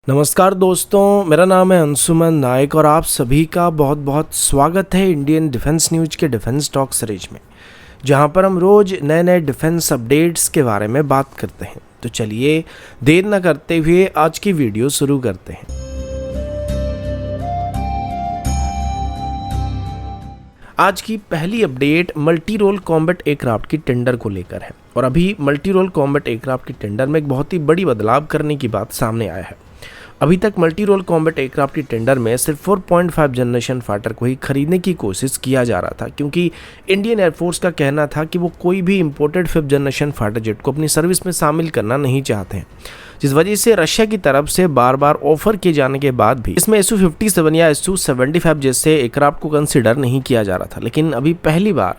नमस्कार दोस्तों, मेरा नाम है अंशुमन नायक और आप सभी का बहुत बहुत स्वागत है इंडियन डिफेंस न्यूज के डिफेंस टॉक सीरीज में, जहां पर हम रोज नए नए डिफेंस अपडेट्स के बारे में बात करते हैं। तो चलिए देर न करते हुए आज की वीडियो शुरू करते हैं। आज की पहली update multi role combat aircraft की टेंडर को लेकर है और अभी मल्टी रोल कॉम्बैट एयरक्राफ्ट की टेंडर में एक बहुत ही बड़ी बदलाव करने की बात सामने आया है। अभी तक मल्टी रोल कॉम्बैट एयरक्राफ्ट की टेंडर में सिर्फ 4.5 जनरेशन फाइटर को ही खरीदने की कोशिश किया जा रहा था, क्योंकि इंडियन एयरफोर्स का कहना था कि वो कोई भी imported 5th generation fighter jet को अपनी सर्विस में शामिल करना नहीं चाहते हैं, जिस वजह से रशिया की तरफ से बार बार ऑफर किए जाने के बाद भी इसमें Su-57 या Su-75 जैसे एयरक्राफ्ट को कंसिडर नहीं किया जा रहा था। लेकिन अभी पहली बार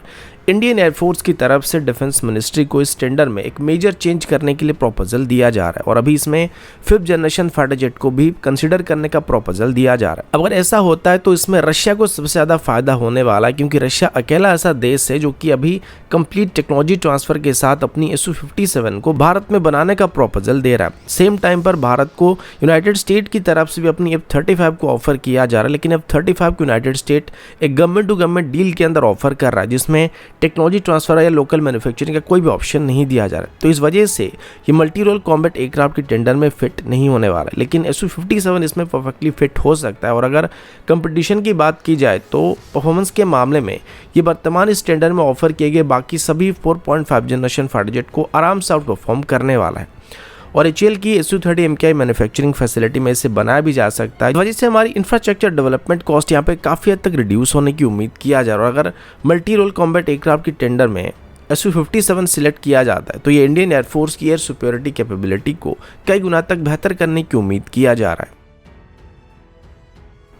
इंडियन एयरफोर्स की तरफ से डिफेंस मिनिस्ट्री को इस टेंडर में एक मेजर चेंज करने के लिए प्रपोजल दिया जा रहा है और अभी इसमें 5th जनरेशन फाइटर जेट को भी कंसिडर करने का प्रपोजल दिया जा रहा है। अगर ऐसा होता है तो इसमें रशिया को सबसे ज़्यादा फायदा होने वाला है, क्योंकि रशिया अकेला ऐसा देश है जो कि अभी कंप्लीट टेक्नोलॉजी ट्रांसफर के साथ अपनी Su-57 को भारत में बनाने का प्रपोजल दे रहा है। सेम टाइम पर भारत को यूनाइटेड स्टेट की तरफ से भी अपनी F-35 को ऑफर किया जा रहा है, लेकिन F-35 को यूनाइटेड स्टेट एक गवर्नमेंट टू गवर्नमेंट डील के अंदर ऑफर कर रहा है, जिसमें टेक्नोलॉजी ट्रांसफर या लोकल मैन्युफैक्चरिंग का कोई भी ऑप्शन नहीं दिया जा रहा है। तो इस वजह से ये मल्टी रोल कॉम्बैट एयरक्राफ्ट की टेंडर में फिट नहीं होने वाला है, लेकिन Su-57 इसमें परफेक्टली फिट हो सकता है। और अगर कंपटीशन की बात की जाए तो परफॉर्मेंस के मामले में ये वर्तमान इस टेंडर में ऑफर किए गए बाकी सभी 4.5 जनरेशन फाइटर जेट को आराम से आउट परफॉर्म करने वाला है और HAL की Su-30 MKI मैन्युफैक्चरिंग फैसिलिटी में इसे बनाया भी जा सकता है। इस वजह से हमारी इंफ्रास्ट्रक्चर डेवलपमेंट कॉस्ट यहाँ पे काफ़ी हद तक रिड्यूस होने की उम्मीद किया जा रहा है। और अगर मल्टी रोल कॉम्बैट एयरक्राफ्ट की टेंडर में Su-57 सिलेक्ट किया जाता है तो ये इंडियन एयरफोर्स की एयर सुपेरियरिटी कैपेबिलिटी को कई गुना तक बेहतर करने की उम्मीद किया जा रहा है।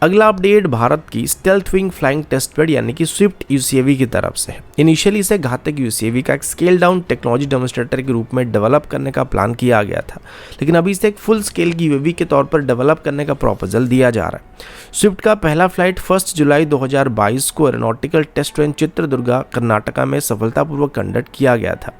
अगला अपडेट भारत की stealth wing flying test bed यानी कि स्विफ्ट UCAV की तरफ से है। इनिशियली इसे घातक UCAV का एक स्केल डाउन टेक्नोलॉजी डेमोन्स्ट्रेटर के रूप में डेवलप करने का प्लान किया गया था, लेकिन अभी इसे एक फुल स्केल की UAV के तौर पर डेवलप करने का प्रपोजल दिया जा रहा है। स्विफ्ट का पहला फ्लाइट 1 जुलाई 2022 को aeronautical test range Chitradurga Karnataka में सफलतापूर्वक कंडक्ट किया गया था।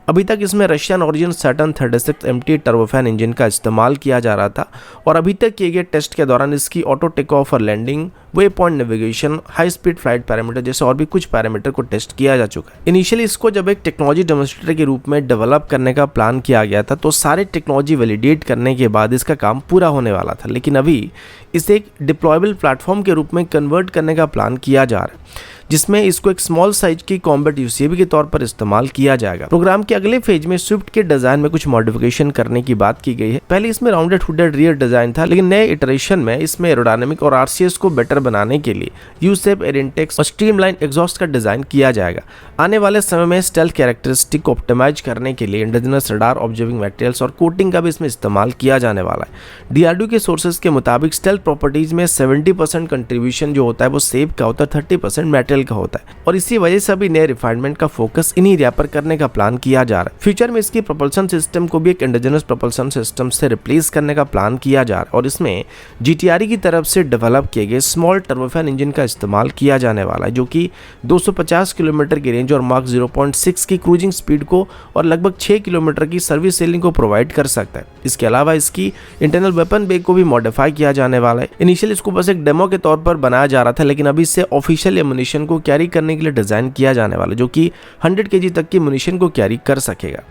अभी तक इसमें Russian origin Saturn 36 MT turbofan engine का इस्तेमाल किया जा रहा था और अभी तक किए गए टेस्ट के दौरान इसकी ऑटो टेक ऑफ और landing, way point navigation, high speed flight parameter जैसे और भी कुछ पैरामीटर को टेस्ट किया जा चुका है। इनिशियली इसको जब एक टेक्नोलॉजी डेमोन्स्ट्रेटर के रूप में डेवलप करने का प्लान किया गया था तो सारे टेक्नोलॉजी वैलिडेट करने के बाद इसका काम पूरा होने वाला था, लेकिन अभी इसे एक डिप्लॉयबल प्लेटफॉर्म के रूप में कन्वर्ट करने का प्लान किया जा रहा है, जिसमें इसको एक स्मॉल साइज की कॉम्बैट UCAV के तौर पर इस्तेमाल किया जाएगा। प्रोग्राम के अगले फेज में स्विफ्ट के डिजाइन में कुछ मॉडिफिकेशन करने की बात की गई है। पहले इसमें राउंडेड हुडेड रियर डिजाइन था, लेकिन नए इटरेशन में इसमें एरोडायनामिक और RCS को बेटर बनाने के लिए U-shape एयर इंटेक्स और स्ट्रीमलाइन एग्जॉस्ट का डिजाइन किया जाएगा। आने वाले समय में स्टेल्थ कैरेक्टरिस्टिक को ऑप्टिमाइज करने के लिए इंडिजिनस रडार, ऑब्जर्विंग मटेरियल्स और कोटिंग का भी इसमें इस्तेमाल किया जाने वाला है। DRDO के सोर्सेज के मुताबिक स्टेल्थ प्रॉपर्टीज में 70% कंट्रीब्यूशन जो होता है वो सेब का होता है, 30% मेटल का होता है और इसी वजह से अभी नए रिफाइनमेंट का फोकस इन्हीं एरिया पर करने का प्लान किया जा रहा है। फ्यूचर में इसकी प्रोपल्शन सिस्टम को भी एक इंडिजिनस प्रोपल्शन सिस्टम से रिप्लेस करने का प्लान किया जा रहा है और इसमें GTRE की तरफ से डेवलप किए गए स्मॉल टर्बोफैन इंजन का इस्तेमाल किया जाने वाला है, जो कि 250 किलोमीटर की रेंज और मार्क 0.6 की क्रूजिंग स्पीड को और लगभग 6 किलोमीटर की सर्विस सेलिंग को प्रोवाइड कर सकता है। इसके अलावा इसकी इंटरनल वेपन बे को भी मॉडिफाई किया जाने वाला है। इनिशियली इसको बस एक डेमो के तौर पर बनाया जा रहा था, लेकिन अभी इससे ऑफिशियल एमुनिशन को कैरी करने के लिए डिजाइन किया जाने वाला, जो कि 100 kg तक की मुनिशन को कैरी कर सकेगा।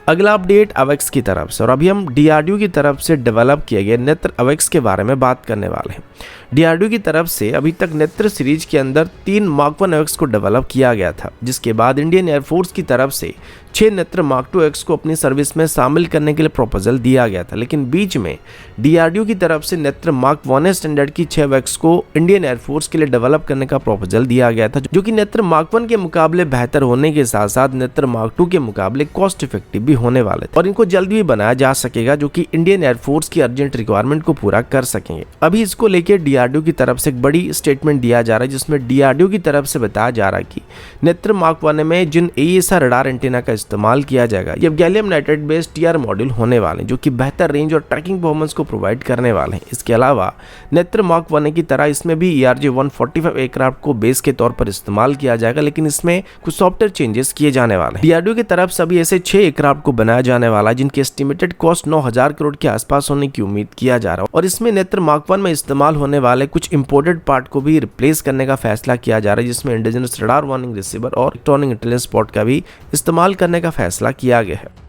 अगला अपडेट AWACS की तरफ से और अभी हम DRDO की तरफ से डेवलप किए गए नेत्र AWACS के बारे में बात करने वाले हैं। DRDO की तरफ से अभी तक नेत्र सीरीज के अंदर 3 Mark 1 AWACS को डेवलप किया गया था, जिसके बाद इंडियन एयरफोर्स की तरफ से 6 नेत्र Mark 2 AWACS को अपनी सर्विस में शामिल करने के लिए प्रपोजल दिया गया था, लेकिन बीच में DRDO की तरफ से नेत्र Mark 1A स्टैंडर्ड की 6 AWACS को इंडियन एयरफोर्स के लिए डेवलप करने का प्रपोजल दिया गया था, जो कि नेत्र Mark 1 के मुकाबले बेहतर होने के साथ साथ नेत्र Mark 2 के मुकाबले कॉस्ट इफेक्टिव भी होने वाले और इनको जल्द भी बनाया जा सकेगा, जो कि इंडियन एयरफोर्स की अर्जेंट रिक्वायरमेंट को पूरा कर सकेंगे। अभी इसको लेके DRDO की तरफ से एक बड़ी स्टेटमेंट दिया जा रहा है, जिसमें DRDO की तरफ से बताया जा रहा है कि नेत्र मार्क 1 में जिन AESA रडार एंटीना का इस्तेमाल किया जाएगा, ये gallium nitride based TR module होने वाले हैं, जो कि बेहतर रेंज और ट्रैकिंग परफॉर्मेंस को प्रोवाइड करने वाले हैं। इसके अलावा नेत्र मार्क 1 की तरह इसमें भी ERJ-145 एयरक्राफ्ट को बेस के तौर पर इस्तेमाल किया जाएगा, लेकिन इसमें कुछ सॉफ्टवेयर चेंजेस किए जाने वाले हैं। DRDO की तरफ से अभी ऐसे 6 एयरक्राफ्ट को बनाया जाने वाला है, जिनकी एस्टिमेटेड कॉस्ट 9,000 करोड़ के आसपास होने की उम्मीद किया जा रहा है। और इसमें नेत्र मार्क 1 में इस्तेमाल होने वाले कुछ इंपोर्टेड पार्ट को भी रिप्लेस करने का फैसला किया जा रहा है, जिसमें इंडिजिनस रडार वार्निंग रिसीवर और इलेक्ट्रॉनिक इंटेलिजेंस पॉट का भी इस्तेमाल करने का फैसला किया गया है।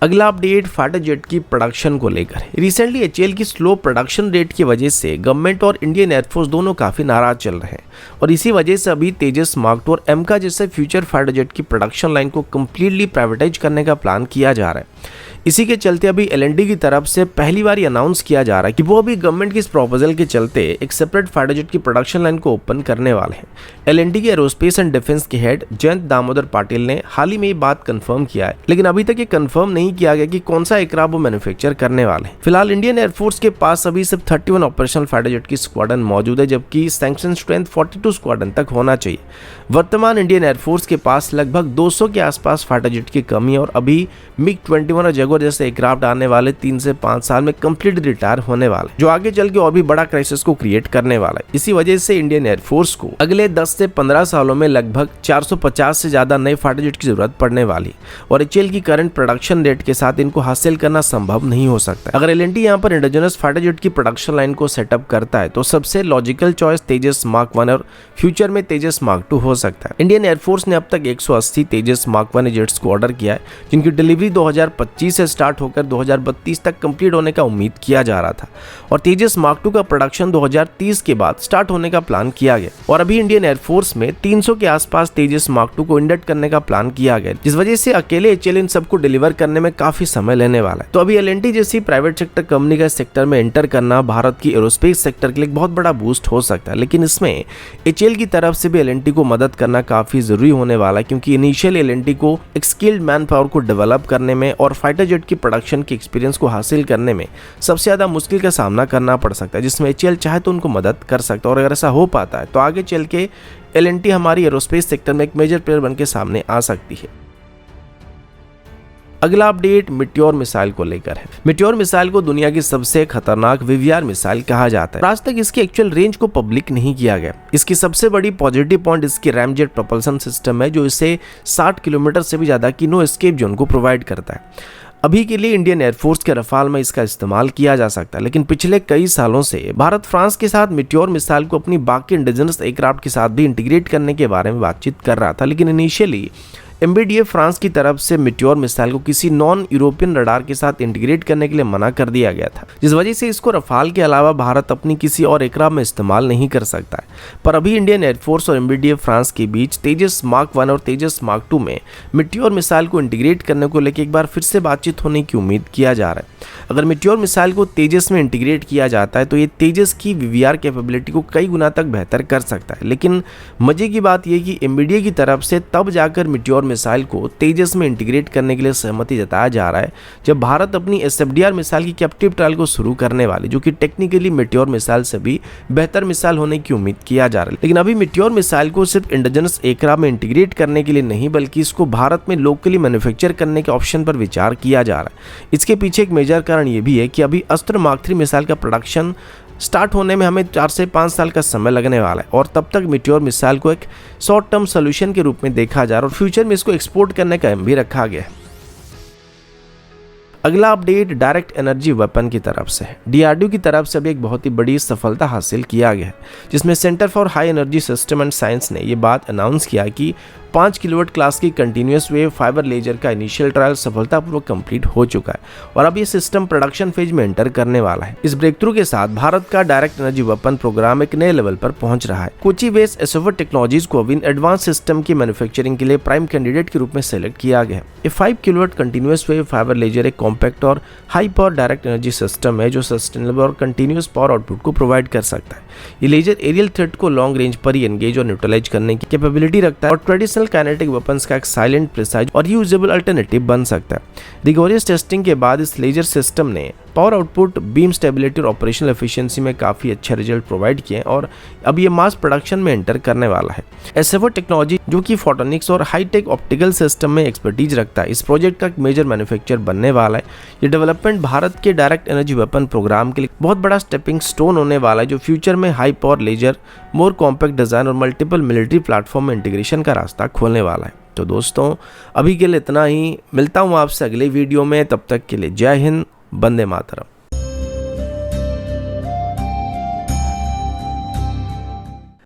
अगला अपडेट फाइटर जेट की प्रोडक्शन को लेकर है। रिसेंटली HAL की स्लो प्रोडक्शन रेट की वजह से गवर्नमेंट और इंडियन एयरफोर्स दोनों काफ़ी नाराज चल रहे हैं, और इसी वजह से अभी तेजस मार्क 2 और एमका जैसे फ्यूचर फाइटर जेट की प्रोडक्शन लाइन को कम्प्लीटली प्राइवेटाइज करने का प्लान किया जा रहा है। इसी के चलते अभी L&T की तरफ से पहली बार अनाउंस किया जा रहा है कि वो अभी गवर्नमेंट की इस प्रपोजल के चलते एक सेपरेट फाइटर जेट की प्रोडक्शन लाइन को ओपन करने वाले हैं। L&T के एरोस्पेस एंड डिफेंस के हेड जयंत दामोदर पाटिल ने हाल ही में ये बात कंफर्म किया है, लेकिन अभी तक ये कंफर्म नहीं किया गया कि कौन सा एयरक्राफ्ट वो मैन्युफैक्चर करने वाले हैं। फिलहाल इंडियन एयरफोर्स के पास अभी सिर्फ 31 ऑपरेशनल फाइटर जेट की स्क्वाड्रन मौजूद है, जबकि सैंक्शन स्ट्रेंथ 42 स्क्वाड्रन तक होना चाहिए। वर्तमान इंडियन एयरफोर्स के पास लगभग 200 के आसपास फाइटर जेट की कमी है, और अभी MiG-21 और जगुआर जैसे एयरक्राफ्ट आने वाले 3 से 5 साल में कंप्लीट रिटायर होने वाले, जो आगे चल के और भी बड़ा क्राइसिस को क्रिएट करने वाला है। इसी वजह से इंडियन एयरफोर्स को अगले 10 से 15 सालों में लगभग 450 से ज्यादा नए फाइटर जेट की जरूरत पड़ने वाली, और HAL की करंट प्रोडक्शन रेट के साथ इनको हासिल करना संभव नहीं हो सकता। अगर L&T यहाँ पर इंडिजिनस फाइटर जेट की प्रोडक्शन लाइन को सेटअप करता है तो सबसे लॉजिकल चॉइस तेजस मार्क 1 और फ्यूचर में तेजस मार्क 2 हो सकता है। इंडियन एयरफोर्स ने अब तक 180 तेजस मार्क 1 जेट्स को ऑर्डर किया है, जिनकी डिलीवरी 2025 से स्टार्ट होकर 2032 तक कंप्लीट होने का उम्मीद किया जा रहा था, और तेजस मार्क 2 का प्रोडक्शन 2030 के बाद स्टार्ट होने का प्लान किया गया। और अभी इंडियन एयरफोर्स में 300 के आसपास तेजस मार्क 2 को इंडक्ट करने का प्लान किया गया, जिस वजह से अकेले HAL इन सबको डिलीवर करने में काफी समय लेने वाला है। तो अभी L&T जैसी प्राइवेट सेक्टर कंपनी का सेक्टर में एंटर करना भारत की एरोस्पेस सेक्टर के लिए बहुत बड़ा बूस्ट हो सकता है, लेकिन इसमें HAL की तरफ से भी L&T को मदद करना काफी जरूरी होने वाला है, क्योंकि इनिशियल L&T को एक स्किल्ड मैन पावर को डेवलप करने में और फाइटर जेट की प्रोडक्शन के एक्सपीरियंस को हासिल करने में सबसे ज्यादा मुश्किल का सामना करना पड़ सकता है, जिसमें HAL चाहे तो उनको मदद कर सकता है। और अगर ऐसा हो पाता है तो आगे चल के L&T हमारी एरोस्पेस सेक्टर में एक मेजर प्लेयर बन के सामने आ सकती है। अगला अपडेट मिट्योर मिसाइल को लेकर है। मिट्योर मिसाइल को दुनिया की सबसे खतरनाक VVR मिसाइल कहा जाता है। आज तक इसकी एक्चुअल रेंज को पब्लिक नहीं किया गया। इसकी सबसे बड़ी पॉजिटिव पॉइंट इसकी रैमजेट प्रोपल्सन सिस्टम है, जो इसे 60 किलोमीटर से भी ज्यादा की नो एस्केप जोन को प्रोवाइड करता है। अभी के लिए इंडियन एयरफोर्स के रफाल में इसका इस्तेमाल किया जा सकता है, लेकिन पिछले कई सालों से भारत फ्रांस के साथ मिट्योर मिसाइल को अपनी बाकी इंडिजिनस एयरक्राफ्ट के साथ भी इंटीग्रेट करने के बारे में बातचीत कर रहा था, लेकिन इनिशियली MBDA फ्रांस की तरफ से मिट्योर मिसाइल को किसी नॉन यूरोपियन रडार के साथ इंटीग्रेट करने के लिए मना कर दिया गया था, जिस वजह से इसको रफाल के अलावा भारत अपनी किसी और एयरक्राफ्ट में इस्तेमाल नहीं कर सकता है। पर अभी इंडियन एयरफोर्स और MBDA फ्रांस के बीच तेजस मार्क 1 और तेजस मार्क 2 में मिट्योर मिसाइल को इंटीग्रेट करने को लेकर एक बार फिर से बातचीत होने की उम्मीद किया जा रहा है। अगर मिट्योर मिसाइल को तेजस में इंटीग्रेट किया जाता है तो ये तेजस की VVR कैपेबिलिटी को कई गुना तक बेहतर कर सकता है, लेकिन मजे की बात यह कि MBDA की तरफ से तब जाकर मिट्योर मिसाइल को तेजस में इंटीग्रेट करने के लिए सहमति जताया जा रहा है जब भारत अपनी SFDR मिसाइल की कैप्टिव ट्रायल को शुरू करने वाली, जो कि टेक्निकली मिट्योर मिसाइल से भी बेहतर मिसाइल होने की उम्मीद किया जा रहा है। लेकिन अभी मिट्योर मिसाइल को सिर्फ इंडिजिनस एयरक्राफ्ट में इंटीग्रेट करने के लिए नहीं, बल्कि इसको भारत में लोकली मैन्युफैक्चर करने के ऑप्शन पर विचार किया जा रहा है। इसके पीछे एक मेजर कारण यह भी है कि अभी अस्त्र मार्क 3 मिसाइल का प्रोडक्शन स्टार्ट होने में हमें 4 से 5 साल का समय लगने वाला है, और तब तक मिट्योर मिसाइल को एक शॉर्ट टर्म सोल्यूशन के रूप में देखा जा रहा है, और फ्यूचर में इसको एक्सपोर्ट करने का एम भी रखा गया है। अगला अपडेट डायरेक्ट एनर्जी वेपन की तरफ से है। DRDO की तरफ से भी एक बहुत ही बड़ी सफलता हासिल किया गया है, जिसमें centre for high energy system and science ने यह बात अनाउंस किया कि 5 किलोवाट क्लास की कंटिन्यूअस वेव फाइबर लेजर का इनिशियल ट्रायल सफलतापूर्वक कंप्लीट हो चुका है, और अब ये सिस्टम प्रोडक्शन फेज में एंटर करने वाला है। इस ब्रेक थ्रू के साथ भारत का डायरेक्ट एनर्जी वेपन प्रोग्राम एक नए लेवल पर पहुंच रहा है। कोची बेस्ड एसोवर टेक्नोलॉजीज को इन एडवांस सिस्टम की मैन्युफैक्चरिंग के लिए प्राइम कैंडिडेट के रूप में सेलेक्ट किया गया है। ये 5 kilowatt continuous wave fibre laser एक कॉम्पैक्ट और high power direct energy system है, जो सस्टेनेबल और कंटिन्यूअस पावर आउटपुट को प्रोवाइड कर सकता है। ये लेजर एरियल थ्रेट को लॉन्ग रेंज पर ही एंगेज और न्यूट्रलाइज करने की कैपेबिलिटी रखता है, और ट्रेडिशनल काइनेटिक वेपन्स का एक साइलेंट, प्रिसाइज और यूजेबल अल्टरनेटिव बन सकता है। रिगोरियस टेस्टिंग के बाद इस लेजर सिस्टम ने पावर आउटपुट, बीम स्टेबिलिटी और ऑपरेशनल एफिशिएंसी में काफ़ी अच्छे रिजल्ट प्रोवाइड किए हैं और अब ये मास प्रोडक्शन में एंटर करने वाला है। SFO टेक्नोलॉजी जो कि फोटोनिक्स और हाईटेक ऑप्टिकल सिस्टम में एक्सपर्टीज रखता है, इस प्रोजेक्ट का एक मेजर मैन्युफैक्चर बनने वाला है। ये डेवलपमेंट भारत के डायरेक्ट एनर्जी वेपन प्रोग्राम के लिए बहुत बड़ा स्टेपिंग स्टोन होने वाला है, जो फ्यूचर में high power laser, more compact design और मल्टीपल मिलिट्री प्लेटफॉर्म में इंटीग्रेशन का रास्ता खोलने वाला है। तो दोस्तों अभी के लिए इतना ही, मिलता हूँ आपसे अगले वीडियो में, तब तक के लिए जय हिंद, वंदे मातरम।